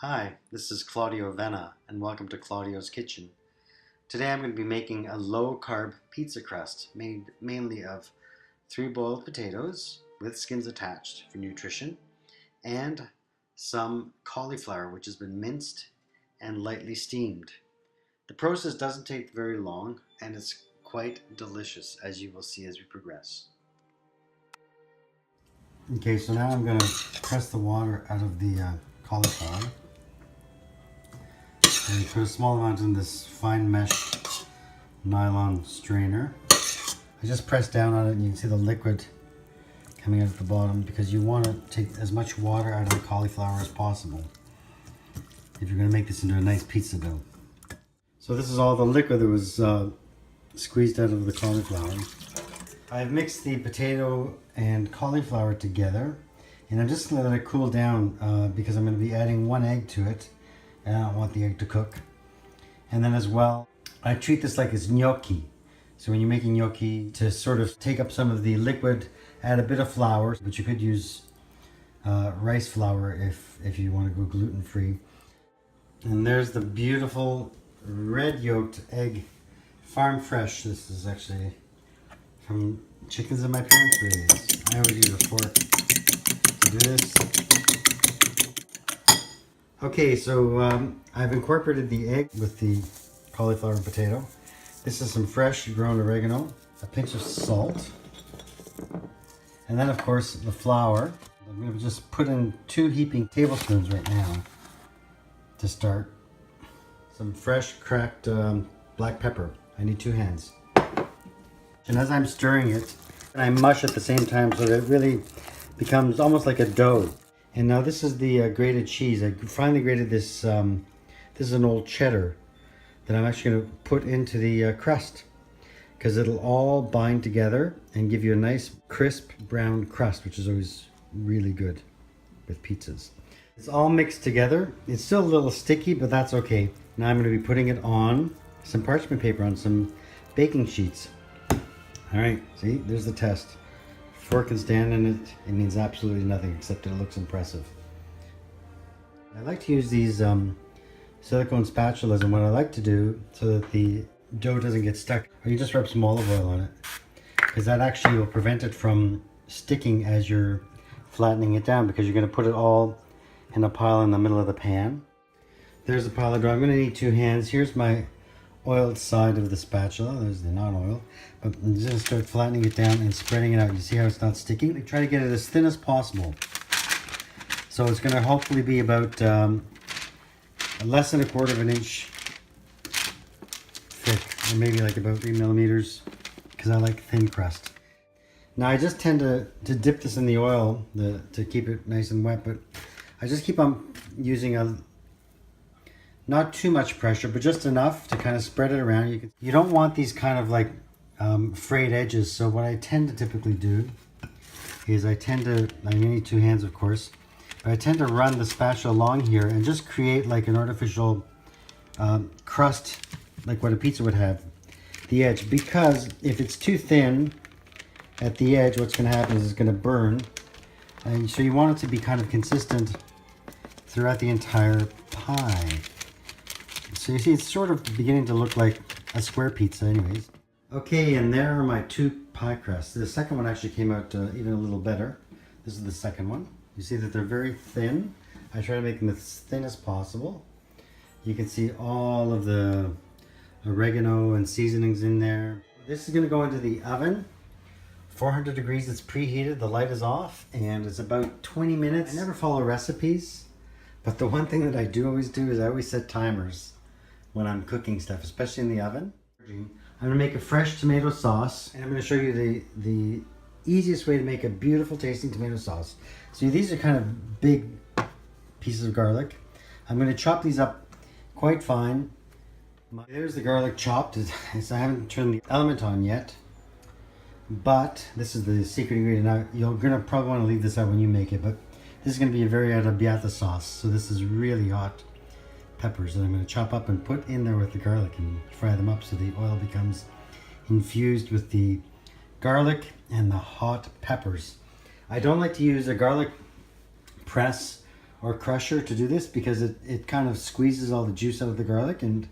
Hi, this is Claudio Vena, and welcome to Claudio's Kitchen. Today I'm going to be making a low-carb pizza crust made mainly of 3 boiled potatoes with skins attached for nutrition, and some cauliflower which has been minced and lightly steamed. The process doesn't take very long, and it's quite delicious, as you will see as we progress. Okay, so now I'm going to press the water out of the cauliflower. And put a small amount in this fine mesh nylon strainer. I just press down on it and you can see the liquid coming out at the bottom because you want to take as much water out of the cauliflower as possible if you're going to make this into a nice pizza dough. So this is all the liquid that was squeezed out of the cauliflower. I've mixed the potato and cauliflower together, and I'm just going to let it cool down because I'm going to be adding 1 egg to it. And I don't want the egg to cook. And then as well, I treat this like it's gnocchi. So when you're making gnocchi, to sort of take up some of the liquid, add a bit of flour, but you could use rice flour if you want to go gluten-free. And there's the beautiful red yolked egg, farm fresh. This is actually from chickens that my parents raised. I always use a fork to do this. Okay, so I've incorporated the egg with the cauliflower and potato. This is some fresh ground oregano, a pinch of salt, and then of course the flour. I'm going to just put in 2 heaping tablespoons right now to start. Some fresh cracked black pepper. I need 2 hands. And as I'm stirring it, I mush at the same time so that it really becomes almost like a dough. And now this is the grated cheese. I finally grated this. This is an old cheddar that I'm actually going to put into the crust because it'll all bind together and give you a nice crisp brown crust, which is always really good with pizzas. It's all mixed together. It's still a little sticky, but that's okay. Now I'm going to be putting it on some parchment paper, on some baking sheets. All right, see, there's the test. Fork can stand in it, it means absolutely nothing except it looks impressive. I like to use these silicone spatulas, and what I like to do so that the dough doesn't get stuck, or you just rub some olive oil on it, because that actually will prevent it from sticking as you're flattening it down, because you're going to put it all in a pile in the middle of the pan. There's the pile of dough. I'm going to need 2 hands. Here's my oiled side of the spatula. There's the non-oil. But I'm just going to start flattening it down and spreading it out. You see how it's not sticking? I try to get it as thin as possible. So it's going to hopefully be about less than 1/4 inch thick, or maybe like about 3 millimeters, because I like thin crust. Now I just tend to dip this in the oil to keep it nice and wet, but I just keep on using not too much pressure, but just enough to kind of spread it around. You don't want these kind of like frayed edges, so what I tend to typically do is I need 2 hands of course, but I tend to run the spatula along here and just create like an artificial crust, like what a pizza would have, the edge, because if it's too thin at the edge, what's going to happen is it's going to burn, and so you want it to be kind of consistent throughout the entire pie. So you see, it's sort of beginning to look like a square pizza anyways. Okay, and there are my 2 pie crusts. The second one actually came out even a little better. This is the second one. You see that they're very thin. I try to make them as thin as possible. You can see all of the oregano and seasonings in there. This is going to go into the oven. 400 degrees, it's preheated, the light is off, and it's about 20 minutes. I never follow recipes, but the one thing that I do always do is I always set timers when I'm cooking stuff, especially in the oven. I'm going to make a fresh tomato sauce, and I'm going to show you the easiest way to make a beautiful tasting tomato sauce. So these are kind of big pieces of garlic. I'm going to chop these up quite fine. There's the garlic chopped. I haven't turned the element on yet, but this is the secret ingredient. Now you're going to probably want to leave this out when you make it, but this is going to be a very arrabbiata sauce. So this is really hot peppers that I'm going to chop up and put in there with the garlic and fry them up so the oil becomes infused with the garlic and the hot peppers. I don't like to use a garlic press or crusher to do this because it kind of squeezes all the juice out of the garlic and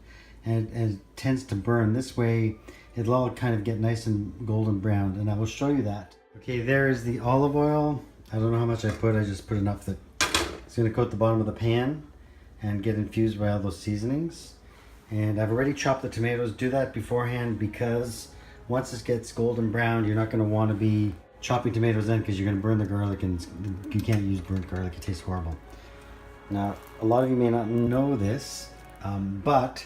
it tends to burn. This way it'll all kind of get nice and golden brown, and I will show you that. Okay, there is the olive oil. I don't know how much I put. I just put enough that it's going to coat the bottom of the pan and get infused by all those seasonings. And I've already chopped the tomatoes. Do that beforehand because once this gets golden brown, you're not going to want to be chopping tomatoes in because you're going to burn the garlic, and you can't use burnt garlic. It tastes horrible. Now, a lot of you may not know this, but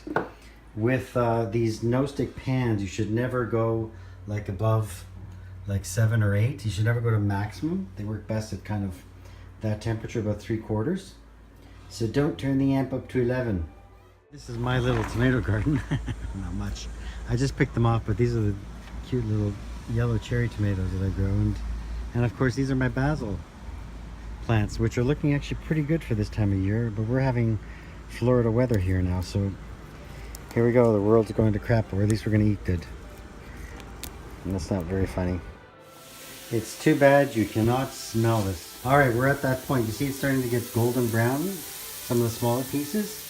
with these no-stick pans, you should never go like above like 7 or 8. You should never go to maximum. They work best at kind of that temperature, about 3/4. So don't turn the amp up to 11. This is my little tomato garden. Not much. I just picked them off, but these are the cute little yellow cherry tomatoes that I grow. And of course, these are my basil plants, which are looking actually pretty good for this time of year, but we're having Florida weather here now, so here we go. The world's going to crap, or at least we're going to eat good. And that's not very funny. It's too bad you cannot smell this. All right, we're at that point. You see it's starting to get golden brown, some of the smaller pieces.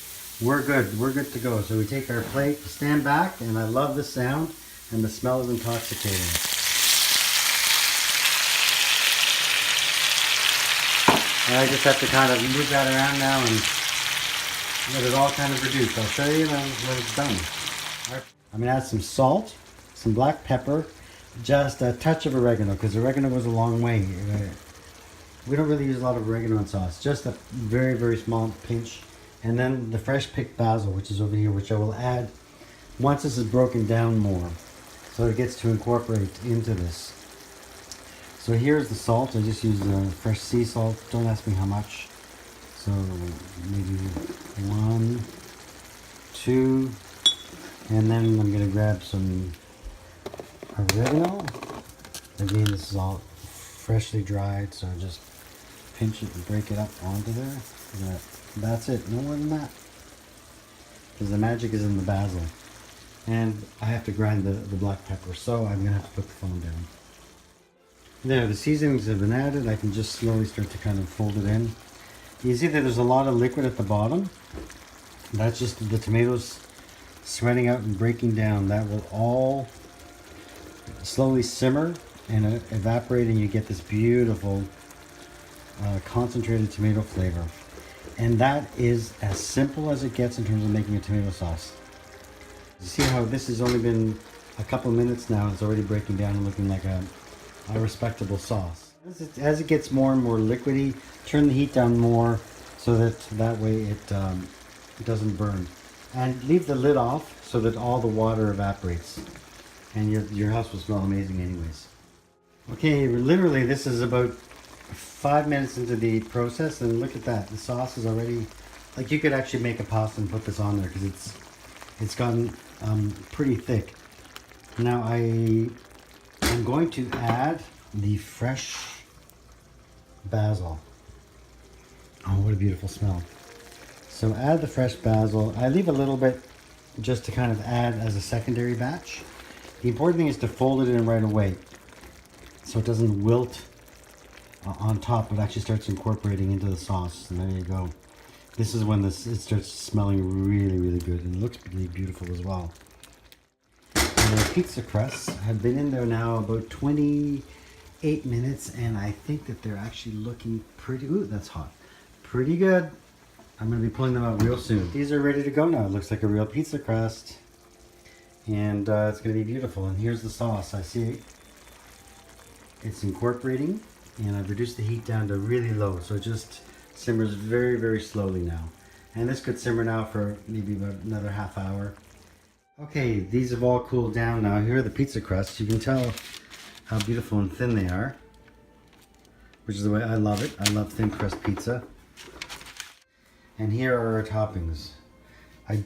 We're good to go. So we take our plate, stand back, and I love the sound, and the smell is intoxicating. And I just have to kind of move that around now and let it all kind of reduce. I'll show you when it's done. All right. I'm gonna add some salt, some black pepper, just a touch of oregano, because oregano goes a long way. We don't really use a lot of oregano in sauce, just a very, very small pinch. And then the fresh picked basil, which is over here, which I will add once this is broken down more, so it gets to incorporate into this. So here's the salt. I just use fresh sea salt. Don't ask me how much. So maybe 1, 2, and then I'm gonna grab some oregano. Again, this is all freshly dried, so just pinch it and break it up onto there. That's it, no more than that. Because the magic is in the basil. And I have to grind the black pepper, so I'm going to have to put the phone down. There, the seasonings have been added. I can just slowly start to kind of fold it in. You see that there's a lot of liquid at the bottom. That's just the tomatoes sweating out and breaking down. That will all slowly simmer and evaporate, and you get this beautiful concentrated tomato flavor. And that is as simple as it gets in terms of making a tomato sauce. You see how this has only been a couple minutes now, it's already breaking down and looking like a respectable sauce. As it gets more and more liquidy, turn the heat down more so that way it doesn't burn. And leave the lid off so that all the water evaporates. And your house will smell amazing anyways. Okay, literally this is about 5 minutes into the process, and look at that. The sauce is already, like, you could actually make a pasta and put this on there because it's gotten pretty thick. Now I'm going to add the fresh basil. Oh, what a beautiful smell. So add the fresh basil. I leave a little bit just to kind of add as a secondary batch. The important thing is to fold it in right away so it doesn't wilt on top, but actually starts incorporating into the sauce. And there you go. This is when it starts smelling really, really good, and it looks really beautiful as well. And the pizza crusts have been in there now about 28 minutes, and I think that they're actually looking pretty, ooh, that's hot. Pretty good. I'm going to be pulling them out real soon. These are ready to go now. It looks like a real pizza crust. And it's going to be beautiful. And here's the sauce. I see it's incorporating, and I've reduced the heat down to really low, so it just simmers very, very slowly now. And this could simmer now for maybe about another half hour. Okay, these have all cooled down now. Here are the pizza crusts. You can tell how beautiful and thin they are, which is the way I love it. I love thin crust pizza. And here are our toppings. I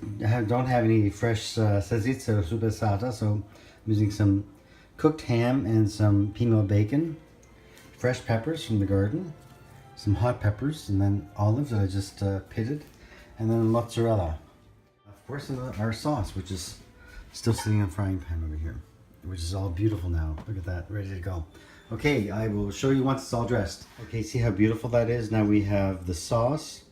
don't have any fresh salsiccia or supersata, so I'm using some cooked ham and some piemel bacon, fresh peppers from the garden, some hot peppers, and then olives that I just pitted, and then mozzarella. Of course, our sauce, which is still sitting in the frying pan over here, which is all beautiful now. Look at that, ready to go. Okay, I will show you once it's all dressed. Okay, see how beautiful that is? Now we have the sauce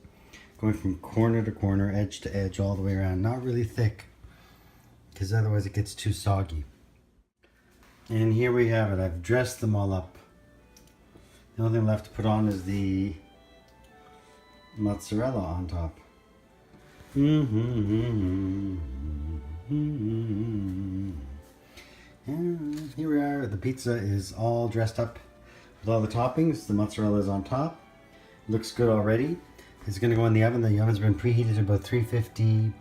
going from corner to corner, edge to edge, all the way around. Not really thick, because otherwise it gets too soggy. And here we have it. I've dressed them all up. The only thing left to put on is the mozzarella on top. And here we are. The pizza is all dressed up with all the toppings. The mozzarella is on top. Looks good already. It's going to go in the oven. The oven's been preheated at about 350,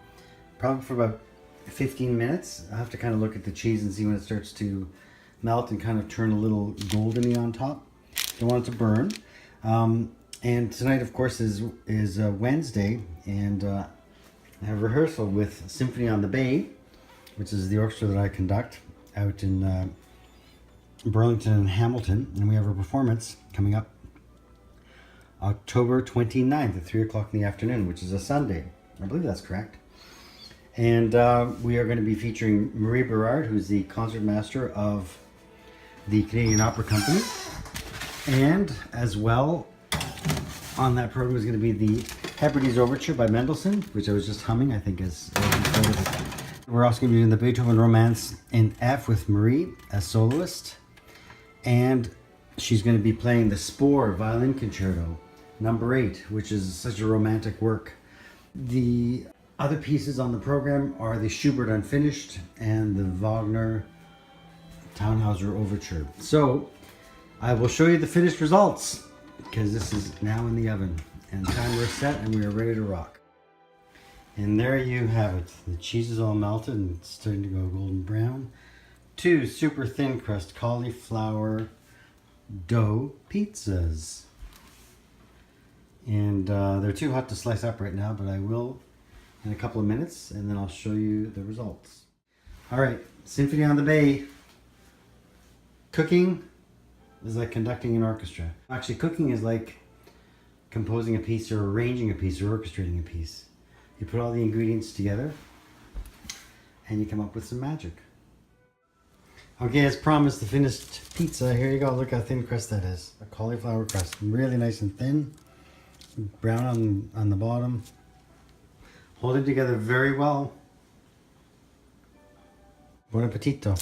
probably for about 15 minutes. I have to kind of look at the cheese and see when it starts to melt and kind of turn a little goldeny on top. Don't want it to burn. And tonight, of course, is Wednesday, and I have rehearsal with Symphony on the Bay, which is the orchestra that I conduct out in Burlington and Hamilton, and we have a performance coming up October 29th at 3 o'clock in the afternoon, which is a Sunday. I believe that's correct. And we are going to be featuring Marie Berard, who's the concertmaster of the Canadian Opera Company. And as well, on that program is going to be the Hebrides Overture by Mendelssohn, which I was just humming, I think is. We're also going to be doing the Beethoven Romance in F with Marie as soloist. And she's going to be playing the Spohr Violin Concerto, number 8, which is such a romantic work. The other pieces on the program are the Schubert Unfinished and the Wagner Tannhäuser Overture. So I will show you the finished results, because this is now in the oven and timer is set and we are ready to rock. And there you have it. The cheese is all melted and it's starting to go golden brown. 2 super thin crust cauliflower dough pizzas. And they're too hot to slice up right now, but I will in a couple of minutes, and then I'll show you the results. All right, Symphony on the Bay. Cooking is like conducting an orchestra. Actually, cooking is like composing a piece or arranging a piece or orchestrating a piece. You put all the ingredients together and you come up with some magic. Okay, as promised, the finished pizza. Here you go. Look how thin crust that is. A cauliflower crust. Really nice and thin. Brown on the bottom. Hold it together very well. Buon appetito.